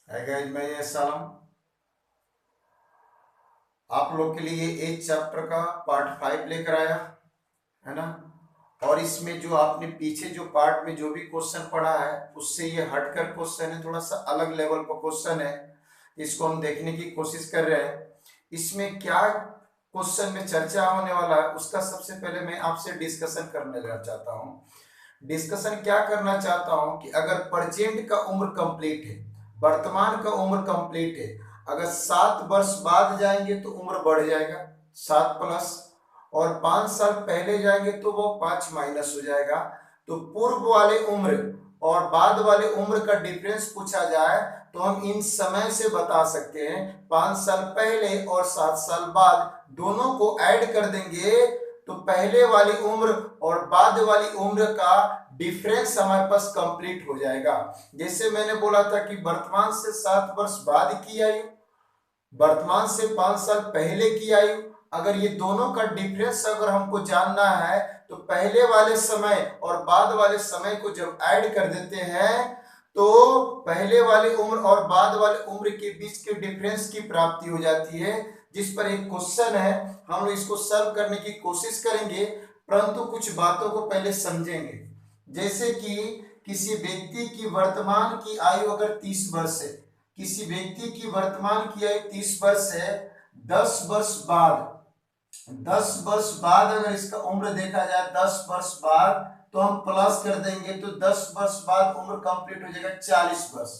है गाइस, मैं ये सलाम आप लोग के लिए एज चैप्टर का पार्ट 5 लेकर आया है ना। और इसमें जो आपने पीछे जो पार्ट में जो भी क्वेश्चन पढ़ा है उससे ये हटकर क्वेश्चन है, थोड़ा सा अलग लेवल का क्वेश्चन है। इसको हम देखने की कोशिश कर रहे हैं। इसमें क्या क्वेश्चन में चर्चा होने वाला है उसका सबसे पहले मैं आपसे डिस्कशन करने चाहता हूँ। डिस्कशन क्या करना चाहता हूं कि अगर प्रेजेंट का उम्र कंप्लीट है, वर्तमान का उम्र कंप्लीट है, अगर 7 वर्ष बाद जाएंगे तो उम्र बढ़ जाएगा 7+, और 5 साल पहले जाएंगे तो वो 5- हो जाएगा। तो पूर्व वाले उम्र और बाद वाले उम्र का डिफरेंस पूछा जाए तो हम इन समय से बता सकते हैं। 5 साल पहले और 7 साल बाद दोनों को ऐड कर देंगे तो पहले वाली उम्र और बाद वाली उम्र का डिफरेंस हमारे पास कंप्लीट हो जाएगा। जैसे मैंने बोला था कि वर्तमान से 7 वर्ष बाद की आयु, वर्तमान से 5 साल पहले की आयु, अगर ये दोनों का डिफरेंस अगर हमको जानना है तो पहले वाले समय और बाद वाले समय को जब ऐड कर देते हैं तो पहले वाली उम्र और बाद वाले उम्र के बीच के डिफरेंस की प्राप्ति हो जाती है। जिस पर एक क्वेश्चन है, हम लोग इसको सॉल्व करने की कोशिश करेंगे, परंतु कुछ बातों को पहले समझेंगे। जैसे कि किसी व्यक्ति की वर्तमान की आयु अगर 30 वर्ष है, किसी व्यक्ति की वर्तमान की आयु 30 वर्ष है, 10 वर्ष बाद, 10 वर्ष बाद अगर इसका उम्र देखा जाए 10 वर्ष बाद तो हम प्लस कर देंगे तो 10 वर्ष बाद उम्र कंप्लीट हो जाएगा 40 वर्ष।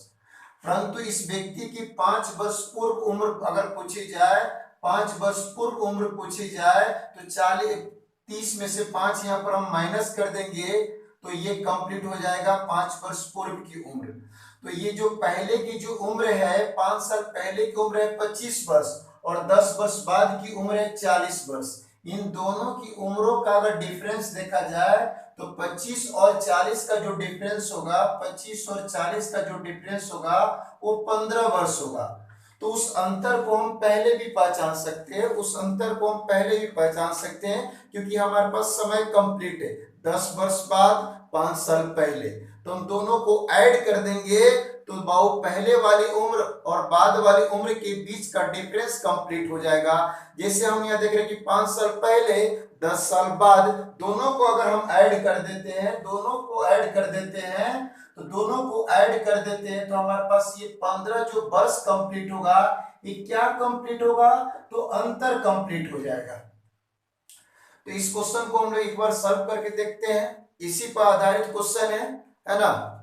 परंतु इस व्यक्ति की 5 वर्ष पूर्व उम्र अगर पूछी जाए, 5 वर्ष पूर्व उम्र पूछी जाए तो 30 में से 5 यहाँ पर हम माइनस कर देंगे तो ये कंप्लीट हो जाएगा 5 वर्ष पूर्व की उम्र। तो ये जो पहले की जो उम्र है, 5 साल पहले की उम्र है 25 वर्ष और 10 वर्ष बाद की उम्र है 40 वर्ष। इन दोनों की उम्रों का अगर डिफरेंस देखा जाए तो 25 और 40 का जो डिफरेंस होगा, 25 और 40 का जो डिफरेंस होगा वो 15 वर्ष होगा। तो उस अंतर को हम पहले भी पहचान सकते हैं, उस अंतर को हम पहले भी पहचान सकते हैं क्योंकि हमारे पास समय कंप्लीट है। 10 वर्ष बाद, 5 साल पहले, तो हम दोनों को ऐड कर देंगे तो बहु पहले वाली उम्र और बाद वाली उम्र के बीच का डिफरेंस कंप्लीट हो जाएगा। जैसे हम यहाँ देख रहे हैं कि 5 साल पहले, 10 साल बाद, दोनों को अगर हम ऐड कर देते हैं, दोनों को ऐड कर देते हैं तो दोनों को ऐड कर देते हैं तो हमारे पास ये 15 जो वर्ष कंप्लीट होगा, ये क्या कंप्लीट होगा तो अंतर कंप्लीट हो जाएगा। तो इस क्वेश्चन को हम लोग एक बार सॉल्व करके देखते हैं, इसी पर आधारित क्वेश्चन है ना।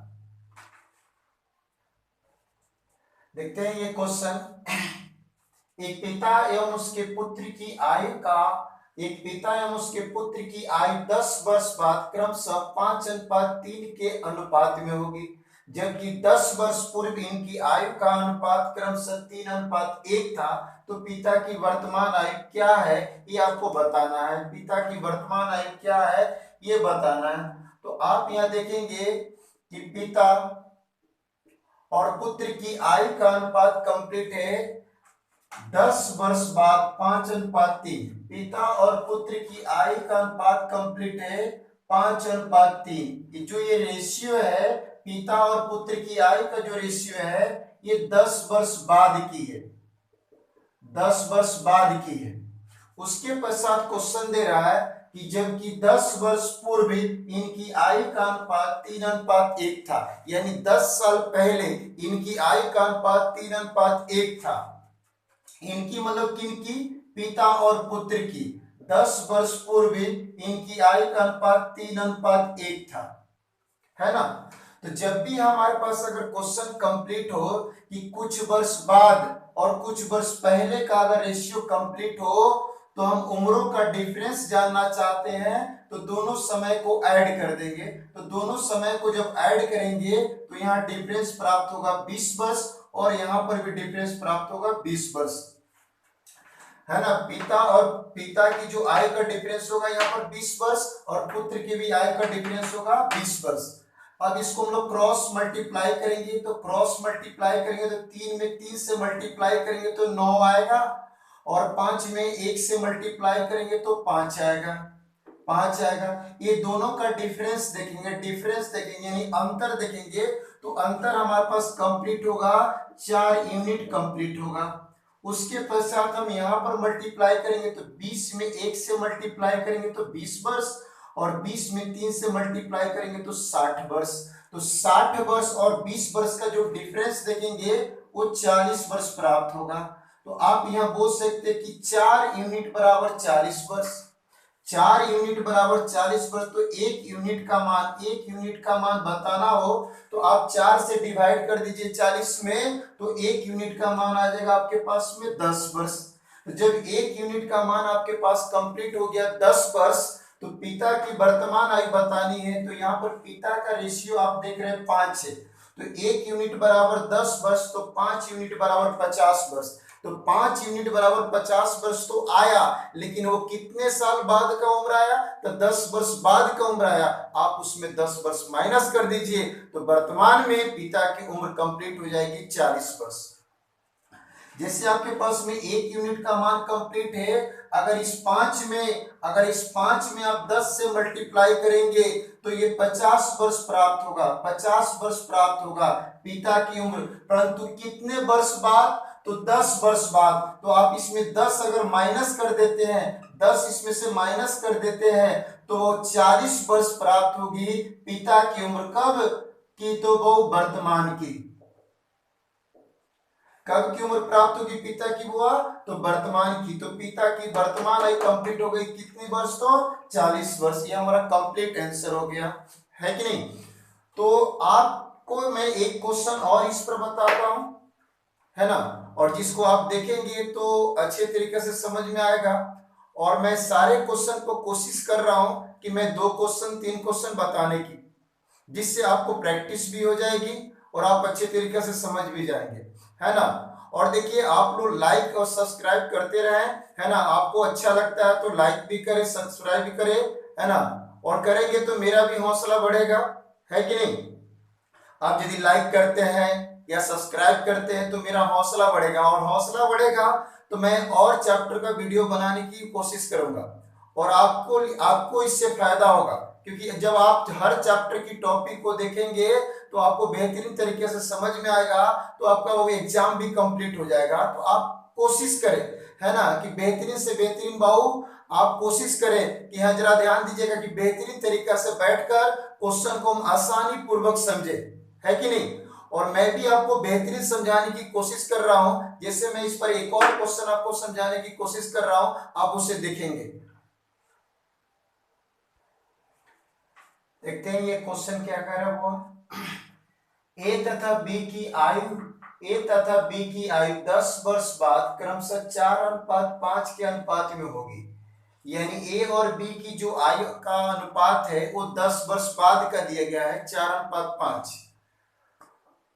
देखते हैं ये क्वेश्चन। एक पिता एवं उसके पुत्र की आयु का, एक पिता एवं उसके पुत्र की आयु 10 वर्ष बाद क्रमशः 5:3 के अनुपात में होगी, जबकि 10 वर्ष पूर्व इनकी आयु का अनुपात क्रमशः 3:1 था। तो पिता की वर्तमान आयु क्या है ये आपको बताना है। पिता की वर्तमान आयु क्या है ये बताना है। तो आप यहाँ देखेंगे कि पिता और पुत्र की आयु का अनुपात कंप्लीट है 10 वर्ष बाद 5:3। पिता और पुत्र की आयु का अनुपात कंप्लीट है 5:3। जो ये रेशियो है, पिता और पुत्र की आयु का जो रेशियो है ये 10 वर्ष बाद की है, 10 वर्ष बाद की है। उसके पश्चात क्वेश्चन दे रहा है कि जबकि 10 वर्ष पूर्व इनकी आयु का अनुपात 3:1 था, यानी 10 साल पहले इनकी आयु का अनुपात 3:1 था। इनकी मतलब किनकी, पिता और पुत्र की। 10 वर्ष पूर्व इनकी आयु का अनुपात 3:1 था, है ना। तो जब भी हमारे पास अगर क्वेश्चन कंप्लीट हो कि कुछ वर्ष बाद और कुछ वर्ष पहले का अगर रेशियो कंप्लीट हो तो हम उम्रों का डिफरेंस जानना चाहते हैं तो दोनों समय को ऐड कर देंगे। तो दोनों समय को जब ऐड करेंगे तो यहाँ डिफरेंस प्राप्त होगा 20 वर्ष और यहाँ पर भी डिफरेंस प्राप्त होगा 20 वर्ष, है ना। पिता की जो आयु का डिफरेंस होगा यहाँ पर 20 वर्ष और पुत्र की भी आयु का डिफरेंस होगा 20 वर्ष। अब इसको हम लोग क्रॉस मल्टीप्लाई करेंगे, तो क्रॉस मल्टीप्लाई करेंगे तो 3 में 3 से मल्टीप्लाई करेंगे तो 9 आएगा और 5 में 1 से मल्टीप्लाई करेंगे तो 5 आएगा। 5 आएगा। ये दोनों का डिफरेंस देखेंगे यानी अंतर देखेंगे, तो अंतर हमारे पास कंप्लीट होगा, 4 यूनिट कंप्लीट होगा। उसके पश्चात हम यहाँ पर मल्टीप्लाई करेंगे, तो 20 में 1 से मल्टीप्लाई करेंगे तो 20 वर्ष, और 20 में 3 से मल्टीप्लाई करेंगे तो 60 वर्ष। तो 60 वर्ष और 20 वर्ष का जो डिफरेंस देखेंगे वो 40 वर्ष प्राप्त होगा। तो आप यहाँ बोल सकते हैं कि 4 यूनिट बराबर 40 वर्ष, 4 यूनिट बराबर 40 वर्ष। तो 1 यूनिट का मान बताना हो तो आप 4 से डिवाइड कर दीजिए 40 में, तो 1 यूनिट का मान आ जाएगा आपके पास में 10 वर्ष। तो जब 1 यूनिट का मान आपके पास कंप्लीट हो गया 10 वर्ष, तो पिता की वर्तमान आयु बतानी है। तो यहाँ पर पिता का रेशियो आप देख रहे हैं 5 है, तो 1 यूनिट बराबर 10 वर्ष, तो 5 यूनिट बराबर 50 वर्ष। तो 5 यूनिट बराबर 50 वर्ष तो आया, लेकिन वो कितने साल बाद का उम्र आया, तो 10 वर्ष बाद का उम्र आया। आप उसमें 10 वर्ष माइनस कर दीजिए, तो वर्तमान में पिता की उम्र कंप्लीट हो जाएगी 40 वर्ष। जैसे आपके पास में 1 यूनिट का मान कंप्लीट है, अगर इस 5 में आप 10 से मल्टीप्लाई करेंगे तो ये 50 वर्ष प्राप्त होगा, 50 वर्ष प्राप्त होगा पिता की उम्र। परंतु कितने वर्ष बाद, तो 10 वर्ष बाद। तो आप इसमें 10 अगर माइनस कर देते हैं, 10 इसमें से माइनस कर देते हैं, तो 40 वर्ष प्राप्त होगी पिता की उम्र। कब की, तो वो वर्तमान की। कब की उम्र प्राप्त होगी पिता की बुआ, तो वर्तमान की। तो पिता की वर्तमान आयु कंप्लीट हो गई कितनी वर्ष, तो 40 वर्ष। ये हमारा कंप्लीट आंसर हो गया, है कि नहीं। तो आपको मैं एक क्वेश्चन और इस पर बताता हूं, है ना, और जिसको आप देखेंगे तो अच्छे तरीके से समझ में आएगा। और मैं सारे क्वेश्चन को कोशिश कर रहा हूं कि मैं 2 क्वेश्चन 3 क्वेश्चन बताने की, जिससे आपको प्रैक्टिस भी हो जाएगी और आप अच्छे तरीके से समझ भी जाएंगे, है ना। और देखिए आप लोग लाइक और सब्सक्राइब करते रहें, है ना। आपको अच्छा लगता है तो लाइक भी करें, सब्सक्राइब भी करें, है ना। और करेंगे तो मेरा भी हौसला बढ़ेगा, है कि नहीं। आप यदि लाइक करते हैं या सब्सक्राइब करते हैं तो मेरा हौसला बढ़ेगा, और हौसला बढ़ेगा तो मैं और चैप्टर का वीडियो बनाने की कोशिश करूंगा, और आपको इससे फायदा होगा। क्योंकि जब आप हर चैप्टर की टॉपिक को देखेंगे तो आपको बेहतरीन तरीके से समझ में आएगा, तो आपका वो एग्जाम भी कंप्लीट हो जाएगा। तो आप कोशिश करें, है ना, कि बेहतरीन से बेहतरीन बाबू आप कोशिश करें कि, हाँ जरा ध्यान दीजिएगा कि बेहतरीन तरीका से बैठकर क्वेश्चन को हम आसानी पूर्वक समझे, है कि नहीं। और मैं भी आपको बेहतरीन समझाने की कोशिश कर रहा हूं। जैसे मैं इस पर एक और क्वेश्चन आपको समझाने की कोशिश कर रहा हूं, आप उसे देखेंगे। देखते हैं ये क्वेश्चन क्या कह रहा है। वो ए तथा बी की आयु 10 वर्ष बाद क्रमशः 4:5 के अनुपात में होगी। यानी ए और बी की जो आयु का अनुपात है वो 10 वर्ष बाद का दिया गया है 4:5,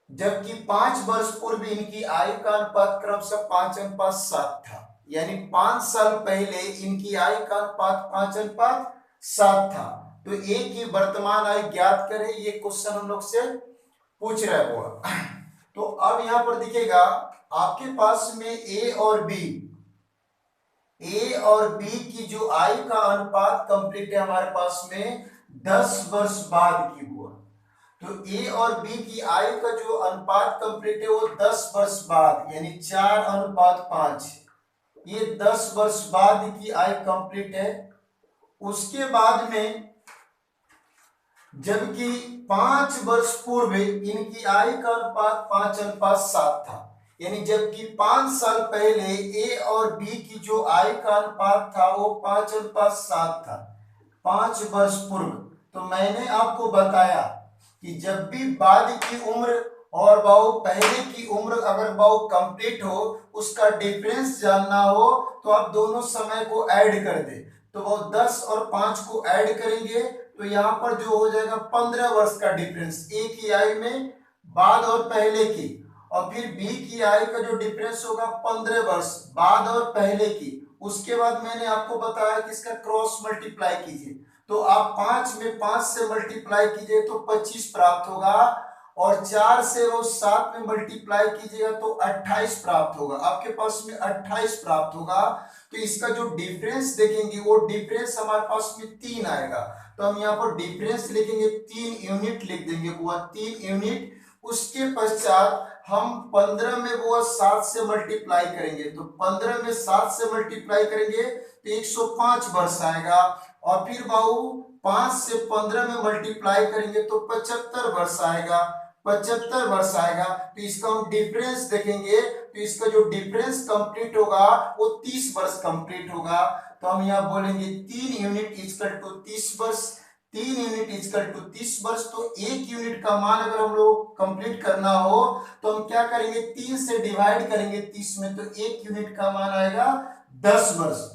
जबकि 5 वर्ष पूर्व इनकी आयु का अनुपात क्रमशः 5:7 था। यानी 5 साल पहले इनकी आयु का अनुपात 5:7 था। तो ए की वर्तमान आयु ज्ञात करें, ये क्वेश्चन हम लोग से पूछ रहा है वो। तो अब यहां पर दिखेगा आपके पास में ए और बी की जो आयु का अनुपात कंप्लीट है हमारे पास में 10 वर्ष बाद की हुआ। तो ए और बी की आयु का जो अनुपात कंप्लीट है वो 10 वर्ष बाद, यानी 4:5, ये 10 वर्ष बाद की आयु कंप्लीट है। उसके बाद में जबकि 5 वर्ष पूर्व इनकी आयु का अनुपात 5:7 था। यानी जबकि 5 साल पहले ए और बी की जो आयु का अनुपात था वो 5:7 था, 5 वर्ष पूर्व। तो मैंने आपको बताया कि जब भी बाद की उम्र और बाऊ पहले की उम्र अगर बाऊ कंप्लीट हो, उसका डिफरेंस जानना हो तो आप दोनों समय को ऐड कर दे। तो वो 10 और 5 को ऐड करेंगे तो यहाँ पर जो हो जाएगा 15 वर्ष का डिफरेंस ए की आयु में बाद और पहले की। और फिर बी की आयु का जो डिफरेंस होगा 15 वर्ष बाद और पहले की। उसके बाद मैंने आपको बताया कि इसका क्रॉस मल्टीप्लाई कीजिए, तो आप 5 में 5 से मल्टीप्लाई कीजिए तो 25 प्राप्त होगा। और 4 से वो 7 में मल्टीप्लाई कीजिएगा तो 28 प्राप्त होगा, आपके पास में 28 प्राप्त होगा। तो इसका जो डिफरेंस देखेंगे वो डिफरेंस हमारे पास में 3 आएगा। तो हम यहाँ पर डिफरेंस लिखेंगे 3 यूनिट लिख देंगे, वो 3 यूनिट। उसके पश्चात हम 15 में वो 7 से मल्टीप्लाई करेंगे, तो 15 में 7 से मल्टीप्लाई करेंगे तो 105 वर्ष आएगा। और फिर बाबू 5 से 15 में मल्टीप्लाई करेंगे तो 75 वर्ष आएगा, 75 वर्ष आएगा। तो इसका हम डिफरेंस देखेंगे, तो इसका जो डिफरेंस कंप्लीट होगा वो 30 वर्ष कंप्लीट होगा। तो हम यहाँ बोलेंगे 3 यूनिट इक्वल टू 30 वर्ष, 3 यूनिट इक्वल टू 30 वर्ष। तो 1 यूनिट का मान अगर हम लोग कंप्लीट करना हो तो हम क्या करेंगे, 3 से डिवाइड करेंगे 30 में, तो 1 यूनिट का मान आएगा 10 वर्ष।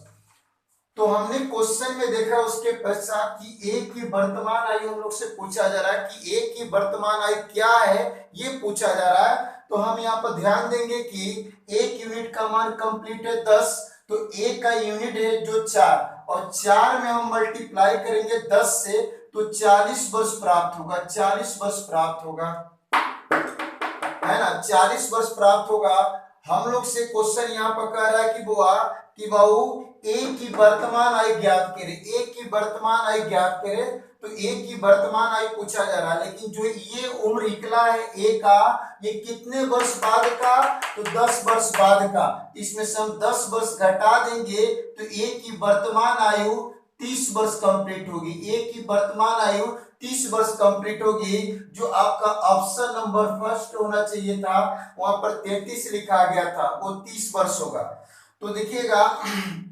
तो हमने क्वेश्चन में देखा उसके पश्चात कि एक की वर्तमान आयु हम लोग से पूछा जा रहा है कि एक की वर्तमान आयु क्या है, ये पूछा जा रहा है। तो हम यहाँ पर ध्यान देंगे कि 1 यूनिट का मान कंप्लीट है 10, तो 1 का यूनिट है जो 4, और 4 में हम मल्टीप्लाई करेंगे 10 से तो 40 वर्ष प्राप्त होगा, 40 वर्ष प्राप्त होगा, है ना, 40 वर्ष प्राप्त होगा। हम लोग से क्वेश्चन यहाँ पर कह रहा है कि बुआ कि बाबू एक की वर्तमान आयु ज्ञात करे, एक की वर्तमान आयु ज्ञात करे। तो एक की वर्तमान आयु पूछा जा रहा है, लेकिन जो ये उम्र निकला है ए का, ये कितने वर्ष बाद का, तो 10 वर्ष बाद का। इसमें से हम 10 वर्ष घटा देंगे तो एक की वर्तमान आयु 30 वर्ष कंप्लीट होगी, एक की वर्तमान आयु 30 वर्ष कंप्लीट होगी। जो आपका ऑप्शन नंबर फर्स्ट होना चाहिए था, वहां पर 33 लिखा गया था, वो 30 वर्ष होगा। तो देखिएगा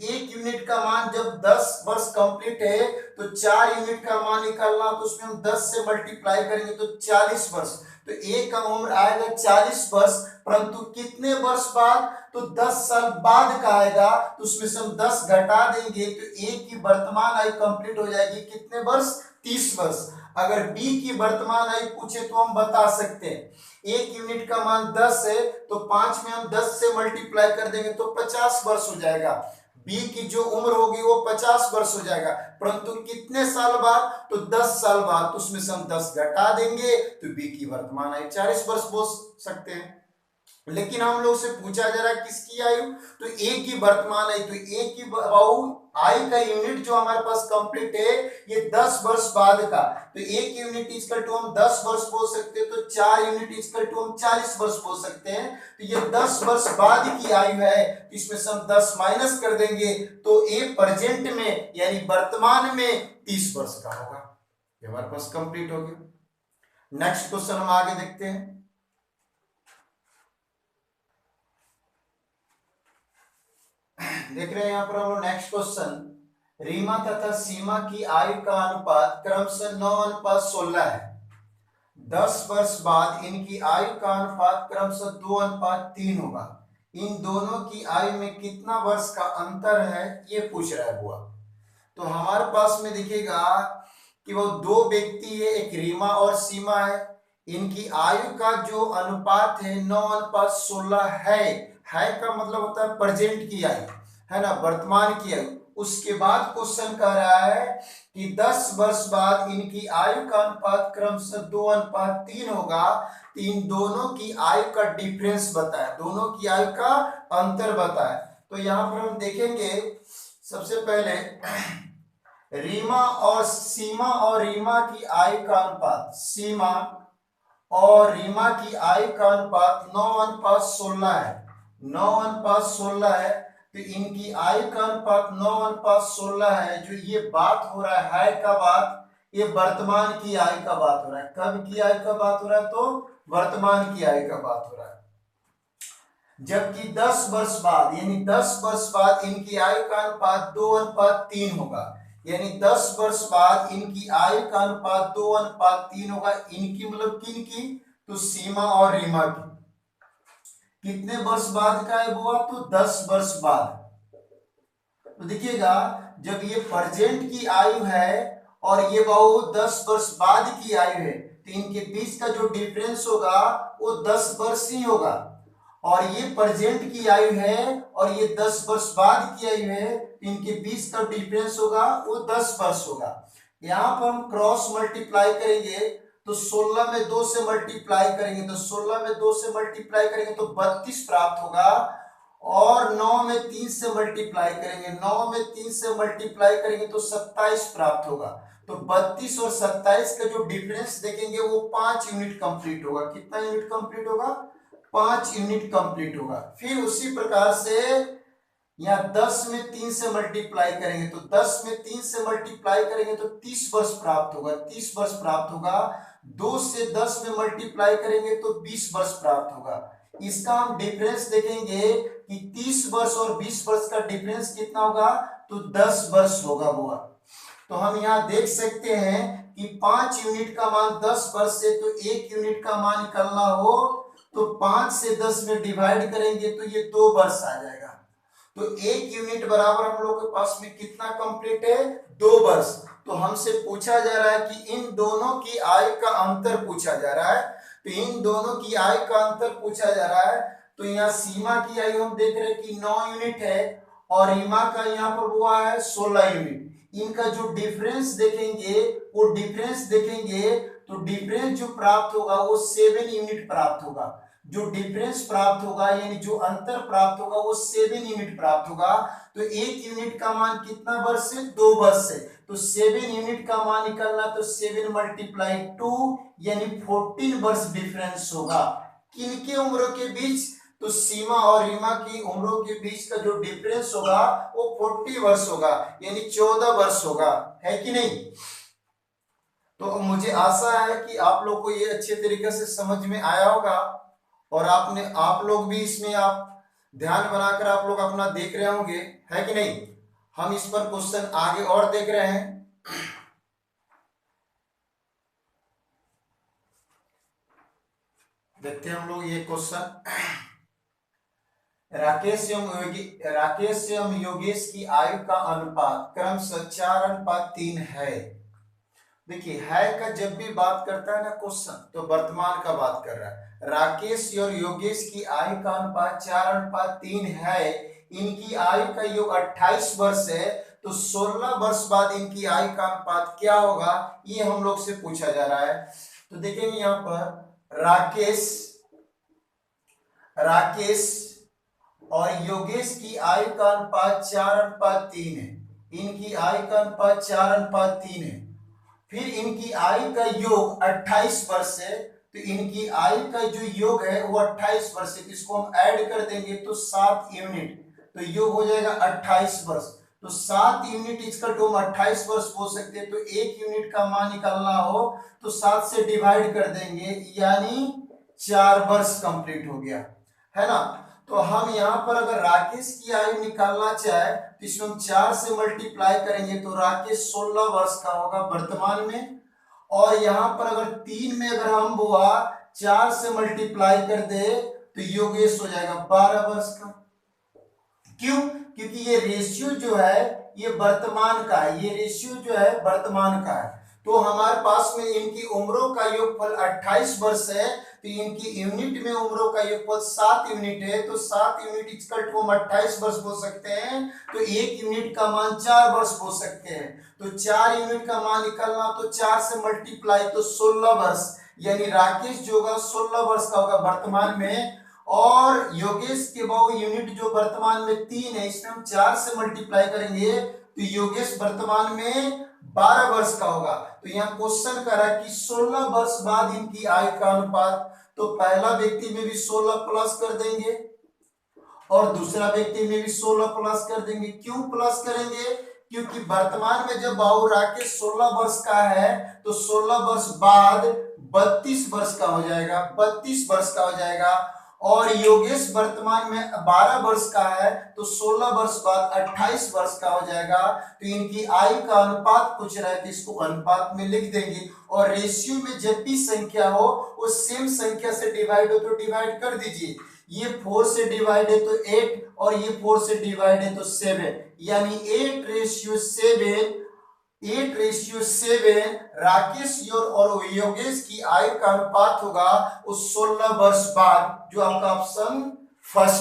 1 यूनिट का मान जब 10 वर्ष कंप्लीट है तो 4 यूनिट का मान निकालना, तो उसमें हम 10 से मल्टीप्लाई करेंगे तो 40 वर्ष। तो एक का उम्र आएगा 40 वर्ष, परंतु कितने वर्ष बाद, तो 10 साल बाद का आएगा। तो उसमें से हम 10 घटा देंगे तो एक की वर्तमान आयु कंप्लीट हो जाएगी कितने वर्ष, 30 वर्ष। अगर बी की वर्तमान आयु पूछे तो हम बता सकते हैं, 1 यूनिट का मान 10 है तो 5 में हम 10 से मल्टीप्लाई कर देंगे तो 50 वर्ष हो जाएगा। बी की जो उम्र होगी वो 50 वर्ष हो जाएगा, परंतु कितने साल बाद, तो 10 साल बाद। तो उसमें से हम 10 घटा देंगे तो बी की वर्तमान आयु 40 वर्ष बोल सकते हैं। लेकिन हम लोग से पूछा जा रहा है किसकी आयु, तो एक की वर्तमान आयु। तो एक की आयु का यूनिट जो हमारे पास कंप्लीट है ये 10 वर्ष बाद का। तो 1 यूनिट इक्वल टू हम 10 वर्ष बोल सकते हैं, तो 4 यूनिट इक्वल टू हम 40 वर्ष बोल सकते हैं। तो ये 10 वर्ष बाद की आयु है, तो इसमें से हम 10 माइनस कर देंगे तो ये प्रेजेंट में यानी वर्तमान में 30 वर्ष का होगा। ये हमारे पास कंप्लीट हो गया। नेक्स्ट क्वेश्चन हम आगे देखते हैं। देख रहे हैं यहाँ पर हम लोग नेक्स्ट क्वेश्चन, रीमा तथा सीमा की आयु का अनुपात क्रमशः 9:16 है। 10 वर्ष बाद इनकी आयु का अनुपात क्रमशः 2:3 होगा। इन दोनों की आयु में कितना वर्ष का अंतर है, ये पूछ रहा है बुआ। तो हमारे पास में दिखेगा कि वो दो व्यक्ति है, एक रीमा और सीमा है। इनकी आयु का जो अनुपात है 9:16 है का मतलब होता है प्रेजेंट की आयु, है ना, वर्तमान की आयु। उसके बाद क्वेश्चन कह रहा है कि 10 वर्ष बाद इनकी आयु का अनुपात क्रमशः 2:3 होगा। इन दोनों की आयु का डिफरेंस बताए, दोनों की आयु का अंतर बताए। तो यहाँ पर हम देखेंगे सबसे पहले रीमा और सीमा और रीमा की आयु का अनुपात, सीमा और रीमा की आयु का अनुपात 9:16 है, 9:16 है। तो इनकी आयु का अनुपात 9:16 है। जो ये बात हो रहा है का बात, ये वर्तमान की आयु का बात हो रहा है। कब की आयु का बात हो रहा है, तो वर्तमान की आयु का बात हो रहा है। जबकि 10 वर्ष बाद यानी 10 वर्ष बाद इनकी आयु का अनुपात 2:3 होगा, यानी 10 वर्ष बाद इनकी आयु का अनुपात 2:3 होगा। इनकी मतलब किन की, तो सीमा और रीमा की। कितने वर्ष बाद का है वो, तो 10 वर्ष बाद। तो देखिएगा जब ये प्रेजेंट की आयु है और ये बहु 10 वर्ष बाद की आयु है, तो इनके बीच का जो डिफरेंस होगा वो 10 वर्ष ही होगा। और ये प्रेजेंट की आयु है और ये 10 वर्ष बाद की आयु है, तो इनके बीच का डिफरेंस होगा वो 10 वर्ष होगा। यहाँ पर हम क्रॉस मल्टीप्लाई करेंगे तो 16 में 2 से मल्टीप्लाई करेंगे तो 16 में 2 से मल्टीप्लाई करेंगे तो 32 प्राप्त होगा। और 9 में 3 से मल्टीप्लाई करेंगे, 9 में 3 से मल्टीप्लाई करेंगे तो 27 प्राप्त होगा। तो 32 और 27 का जो डिफरेंस देखेंगे वो 5 यूनिट कंप्लीट होगा। कितना यूनिट कंप्लीट होगा? 5 यूनिट कंप्लीट होगा। फिर उसी प्रकार से यहाँ 10 में 3 से मल्टीप्लाई करेंगे तो 10 में 3 से मल्टीप्लाई करेंगे तो 30 वर्ष प्राप्त होगा, 30 वर्ष प्राप्त होगा। 2 से 10 में मल्टीप्लाई करेंगे तो 20 वर्ष प्राप्त होगा। इसका हम डिफरेंस देखेंगे कि 30 वर्ष और 20 वर्ष का डिफरेंस कितना होगा? तो 10 वर्ष होगा बुआ। तो हम यहाँ देख सकते हैं कि 5 यूनिट का मान 10 वर्ष से, तो 1 यूनिट का मान निकालना हो तो 5 से 10 में डिवाइड करेंगे तो ये 2 वर्ष आ जाएगा। तो 1 यूनिट बराबर हम लोग के पास में कितना कंप्लीट है? 2 वर्ष। तो हमसे पूछा जा रहा है कि इन दोनों की आयु का अंतर पूछा जा रहा है। तो इन दोनों की आयु का अंतर पूछा जा रहा है। तो यहाँ सीमा की आयु हम देख रहे हैं कि 9 यूनिट है और रीमा का यहाँ पर हुआ है 16 यूनिट। इनका जो डिफरेंस देखेंगे वो डिफरेंस देखेंगे तो डिफरेंस जो प्राप्त होगा वो 7 यूनिट प्राप्त होगा। जो डिफरेंस प्राप्त होगा यानी जो अंतर प्राप्त होगा वो 7 यूनिट प्राप्त होगा। तो 1 यूनिट का मान कितना वर्ष से? 2 वर्ष से। तो 7 यूनिट का मान निकालना तो 7 मल्टीप्लाई 2 यानी 14 वर्ष डिफरेंस होगा। किनके उम्रों के बीच? तो सीमा और रीमा की उम्रों के बीच का जो डिफरेंस होगा वो 40 वर्ष होगा यानी 14 वर्ष होगा, है कि नहीं? तो मुझे आशा है कि आप लोग को ये अच्छे तरीके से समझ में आया होगा और आप लोग भी इसमें आप ध्यान बनाकर आप लोग अपना देख रहे होंगे, है कि नहीं? हम इस पर क्वेश्चन आगे और देख रहे हैं। देखते हैं हम लोग ये क्वेश्चन। राकेश एवं योगेश की आयु का अनुपात क्रमशः 4:3 है। देखिए है का जब भी बात करता है ना क्वेश्चन तो वर्तमान का बात कर रहा है। राकेश और योगेश की आयु का अनुपात 4:3 है। इनकी आयु का योग 28 वर्ष है। तो 16 वर्ष बाद इनकी आयु का अनुपात क्या होगा ये हम लोग से पूछा जा रहा है। तो देखेंगे यहाँ पर राकेश और योगेश की आयु का अनुपात 4:3 है। इनकी आयु का अनुपात 4:3 है। फिर इनकी आयु का योग 28 वर्ष है। तो इनकी आयु का जो योग है वो 28 वर्ष है। इसको हम ऐड कर देंगे तो 7 यूनिट, तो योग हो जाएगा 28 वर्ष। तो 7 यूनिट इसका टू 28 वर्ष बोल सकते हैं। तो 1 यूनिट का मान निकालना हो तो 7 से डिवाइड कर देंगे यानी 4 वर्ष कंप्लीट हो गया, है ना? तो हम यहाँ पर अगर राकेश की आयु निकालना चाहे तो इसमें हम 4 से मल्टीप्लाई करेंगे तो राकेश 16 वर्ष का होगा वर्तमान में। और यहाँ पर अगर 3 में अगर हम बुआ 4 से मल्टीप्लाई कर दे तो योगेश हो जाएगा 12 वर्ष का। क्यों? क्योंकि ये रेशियो जो है ये वर्तमान का है, ये रेशियो जो है वर्तमान का है। तो हमारे पास में इनकी उम्रों का योगफल 28 वर्ष है। तो इनकी यूनिट में उम्रों का योगफल 7 यूनिट है। तो 7 यूनिट इक्वल टू हम 28 वर्ष बोल सकते हैं। तो 1 यूनिट का मान 4 वर्ष बोल सकते हैं। तो 4 यूनिट का मान निकालना तो 4 से मल्टीप्लाई तो 16 वर्ष यानी राकेश जो होगा 16 वर्ष का होगा वर्तमान में। और योगेश के बहु यूनिट जो वर्तमान में 3 है, इसमें हम 4 से मल्टीप्लाई करेंगे तो योगेश वर्तमान में 12 वर्ष का होगा। तो यहाँ क्वेश्चन कर रहा है कि 16 वर्ष बाद इनकी आयु का अनुपात। तो पहला व्यक्ति में भी 16 प्लस कर देंगे और दूसरा व्यक्ति में भी 16 प्लस कर देंगे। क्यों प्लस करेंगे? क्योंकि वर्तमान में जब बाबू राकेश 16 वर्ष का है तो 16 वर्ष बाद 32 वर्ष का हो जाएगा, 32 वर्ष का हो जाएगा। और योगेश वर्तमान में 12 वर्ष का है तो 16 वर्ष बाद 28 वर्ष का हो जाएगा। तो इनकी आयु का अनुपात पूछ रहा है तो इसको अनुपात में लिख देंगे। और रेशियो में जब भी संख्या हो वो सेम संख्या से डिवाइड हो तो डिवाइड कर दीजिए। ये 4 से डिवाइड है तो 8 और ये 4 से डिवाइड है तो 7 यानी 8:7 राकेश और योगेश की आयु का अनुपात होगा उस 16 वर्ष बाद, जो आपका ऑप्शन फर्स्ट